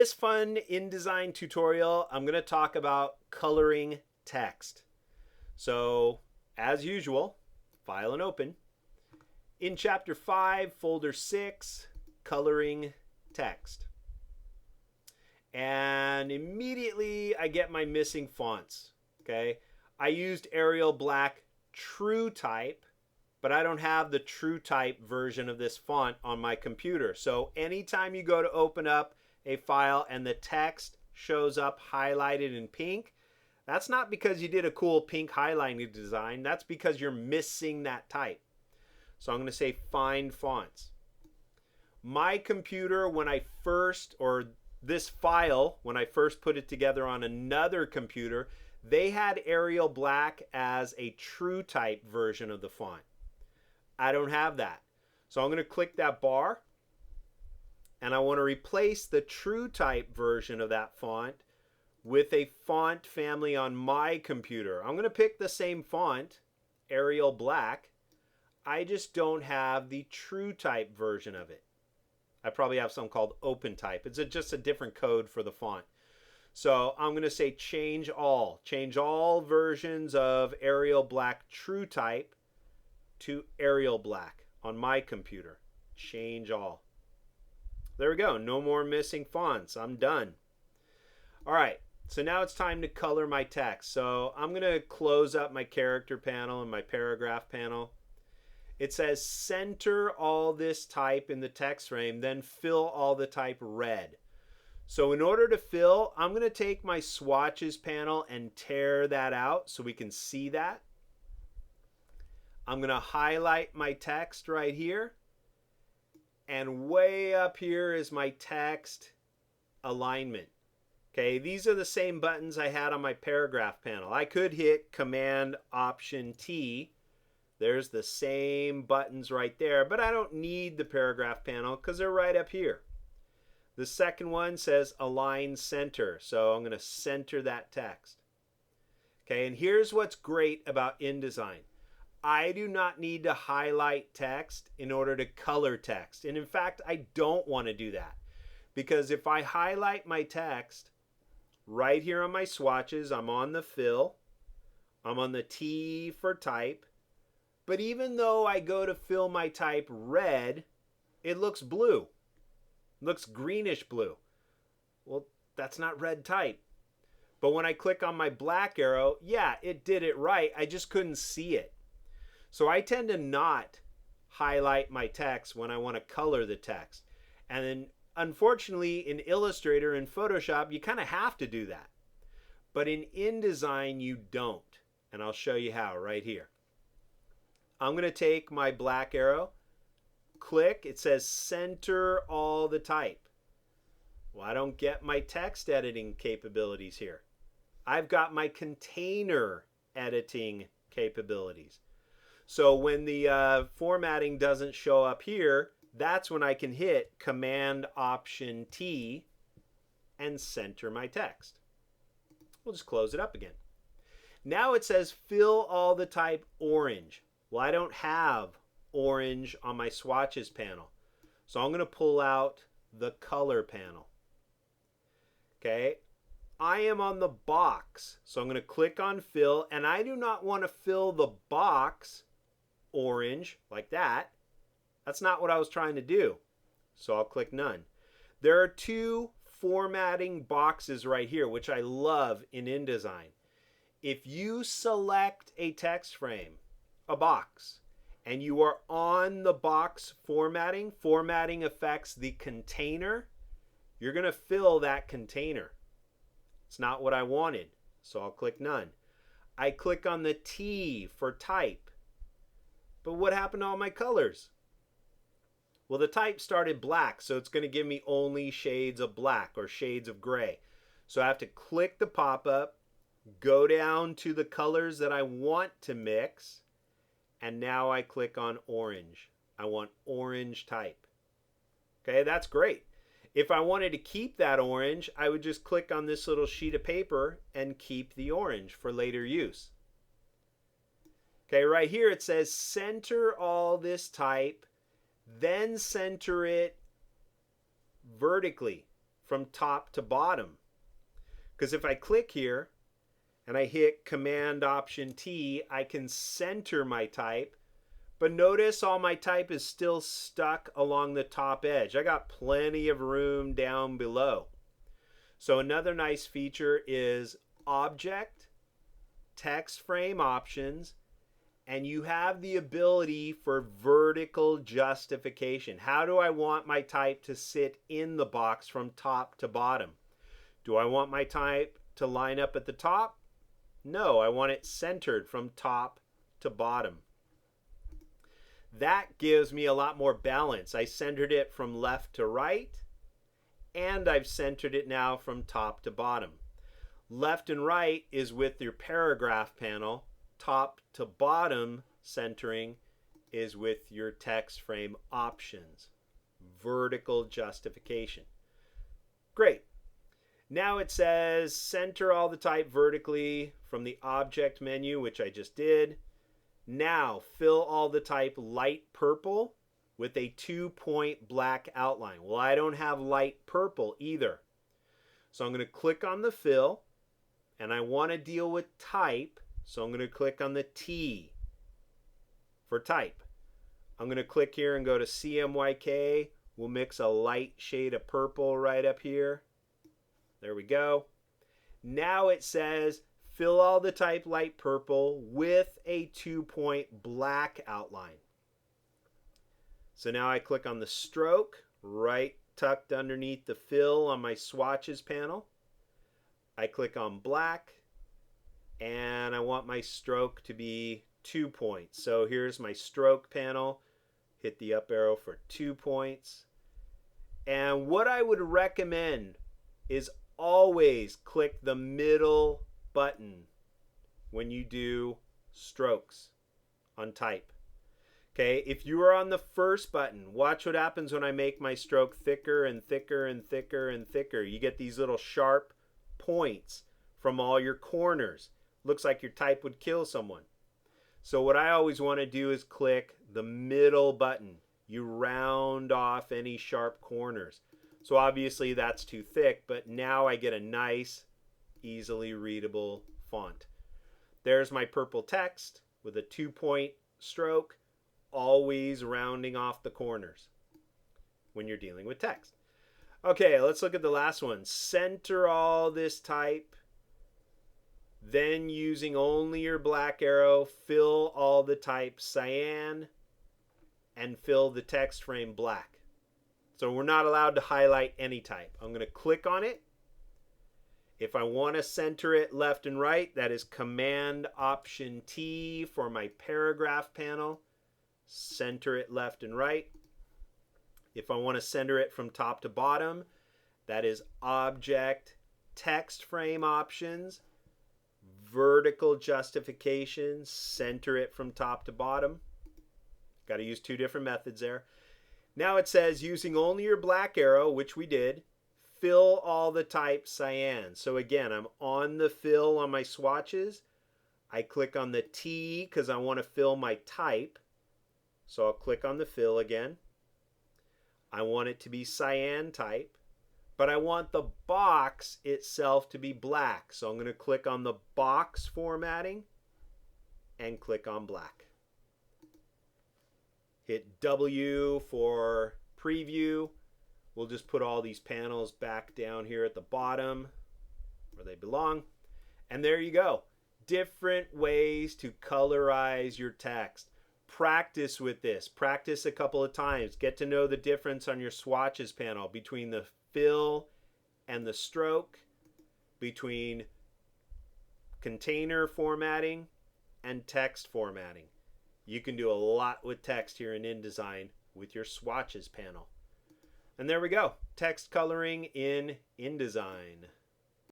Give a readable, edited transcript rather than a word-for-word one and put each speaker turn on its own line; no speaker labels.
This fun InDesign tutorial, I'm going to talk about coloring text. So, as usual, file and open. In Chapter 5, Folder 6, Coloring Text. And immediately I get my missing fonts. Okay, I used Arial Black True Type, but I don't have the True Type version of this font on my computer. So anytime you go to open up a file and the text shows up highlighted in pink, that's not because you did a cool pink highlighting design. That's because you're missing that type. So I'm going to say find fonts. My computer, when I first, or this file, when I first put it together on another computer, they had Arial Black as a True Type version of the font. I don't have that. So I'm going to click that bar, and I want to replace the True Type version of that font with a font family on my computer. I'm going to pick the same font, Arial Black. I just don't have the True Type version of it. I probably have something called Open Type. It's just a different code for the font. So I'm going to say change all. Change all versions of Arial Black True Type to Arial Black on my computer. Change all. There we go. No more missing fonts. I'm done. All right. So now it's time to color my text. So I'm going to close up my character panel and my paragraph panel. It says center all this type in the text frame, then fill all the type red. So in order to fill, I'm going to take my Swatches panel and tear that out so we can see that. I'm going to highlight my text right here. And way up here is my text alignment. Okay, these are the same buttons I had on my paragraph panel. I could hit Command Option T. There's the same buttons right there, but I don't need the paragraph panel because they're right up here. The second one says Align Center, so I'm going to center that text. Okay, and here's what's great about InDesign. I do not need to highlight text in order to color text. And in fact, I don't want to do that. Because if I highlight my text, right here on my swatches, I'm on the fill, I'm on the T for type, but even though I go to fill my type red, it looks blue. It looks greenish blue. Well, that's not red type. But when I click on my black arrow, yeah, it did it right. I just couldn't see it. So I tend to not highlight my text when I want to color the text. And then unfortunately in Illustrator and Photoshop, you kind of have to do that. But in InDesign, you don't. And I'll show you how right here. I'm going to take my black arrow, click, it says center all the type. Well, I don't get my text editing capabilities here. I've got my container editing capabilities. So when the formatting doesn't show up here, that's when I can hit Command Option T and center my text. We'll just close it up again. Now it says fill all the type orange. Well, I don't have orange on my swatches panel. So I'm going to pull out the color panel. Okay. I am on the box. So I'm going to click on fill, and I do not want to fill the box orange like that. That's not what I was trying to do. So I'll click none. There are two formatting boxes right here, which I love in InDesign. If you select a text frame, a box, and you are on the box formatting, formatting affects the container, you're going to fill that container. It's not what I wanted, so I'll click none. I click on the T for type. But what happened to all my colors? Well, the type started black, so it's going to give me only shades of black or shades of gray. So I have to click the pop-up, go down to the colors that I want to mix, and now I click on orange. I want orange type. Okay, that's great. If I wanted to keep that orange, I would just click on this little sheet of paper and keep the orange for later use. Okay, right here it says center all this type, then center it vertically from top to bottom. Because if I click here and I hit Command Option T, I can center my type. But notice all my type is still stuck along the top edge. I got plenty of room down below. So another nice feature is Object, Text Frame Options, and you have the ability for vertical justification. How do I want my type to sit in the box from top to bottom? Do I want my type to line up at the top? No, I want it centered from top to bottom. That gives me a lot more balance. I centered it from left to right, and I've centered it now from top to bottom. Left and right is with your paragraph panel. Top to bottom centering is with your text frame options. Vertical justification. Great. Now it says center all the type vertically from the object menu, which I just did. Now fill all the type light purple with a 2-point black outline. Well, I don't have light purple either. So I'm going to click on the fill, and I want to deal with type, so I'm going to click on the T for type. I'm going to click here and go to CMYK. We'll mix a light shade of purple right up here. There we go. Now it says fill all the type light purple with a 2-point black outline. So now I click on the stroke, right tucked underneath the fill on my swatches panel. I click on black, and I want my stroke to be 2 points. So here's my stroke panel. Hit the up arrow for 2 points. And what I would recommend is always click the middle button when you do strokes on type. Okay, if you are on the first button, watch what happens when I make my stroke thicker and thicker and thicker and thicker. You get these little sharp points from all your corners. Looks like your type would kill someone. So what I always want to do is click the middle button. You round off any sharp corners. So obviously that's too thick, but now I get a nice, easily readable font. There's my purple text with a 2-point stroke, always rounding off the corners when you're dealing with text. Okay, let's look at the last one. Center all this type. Then using only your black arrow, fill all the type cyan and fill the text frame black. So we're not allowed to highlight any type. I'm going to click on it. If I want to center it left and right, that is Command Option T for my paragraph panel. Center it left and right. If I want to center it from top to bottom, that is Object, Text Frame Options, Vertical Justification, center it from top to bottom. Got to use 2 different methods there. Now it says using only your black arrow, which we did, fill all the type cyan. So again, I'm on the fill on my swatches. I click on the T because I want to fill my type. So I'll click on the fill again. I want it to be cyan type, but I want the box itself to be black. So I'm going to click on the box formatting and click on black. Hit W for preview. We'll just put all these panels back down here at the bottom where they belong. And there you go. Different ways to colorize your text. Practice with this. Practice a couple of times. Get to know the difference on your swatches panel between the fill and the stroke, between container formatting and text formatting. You can do a lot with text here in InDesign with your swatches panel. And there we go. Text coloring in InDesign.